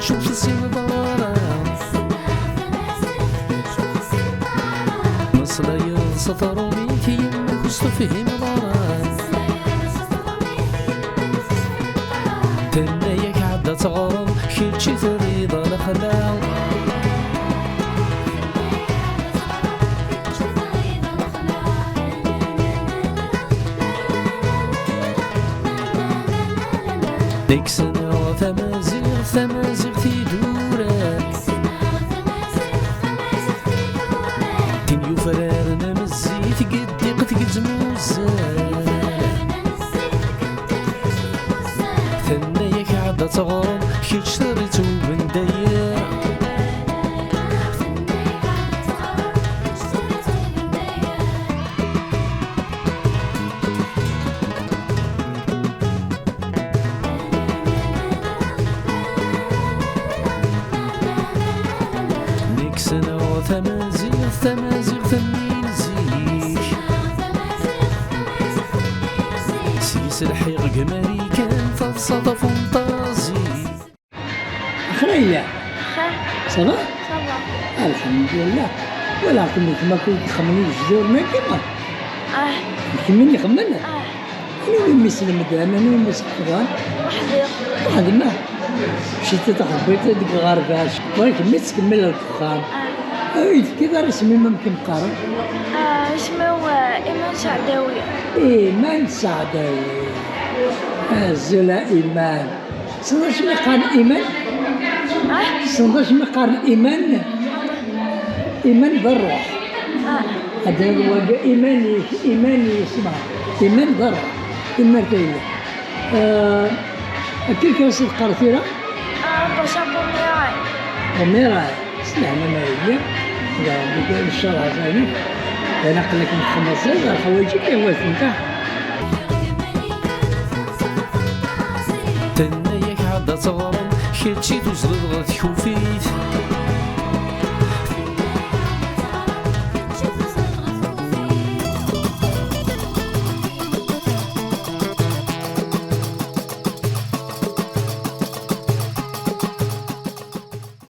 تشوف السيمبارة مصلايا سطروني كيمك وستفهم ضران تناياك عدا تغرب كلشي تريد الخلاو ديك سنة ثمازيغ تيدورا تين يفرارنا مزيت قدي قد زموزان ثناياك عدا تغرب كلش تريتو بندايا سنة ثمازيغ ثمين زيك سيس الحيق قمريكان فالصدى فانتازي خير صباح صباح الحمد لله ولكن كما كنت خمني الجزور ما كما كمني خمنا انا وين مسلم انا وين مسلم وحدنا مشيت تاخذ بيت ديك الغرفه ولكن ما تكمل الدخان كذا رسمي ممكن قارن اسمه إيمان سعداوي. إيمان سعداوي الزلا إيمان صندوش مقارن إيمان صندوش مقارن إيمان إيمان بالروح هذا هو إيمان اسمه إيمان بالروح إيمان كاينة كيف وصلت قارتيرا؟ باشا بوميراي بوميراي سلعنا ما هي بك الشرع ثاني انا قال لك من 15 حوايجك ايوا انت تناياك عدا تغرب كلشي تجرد غتشوفيت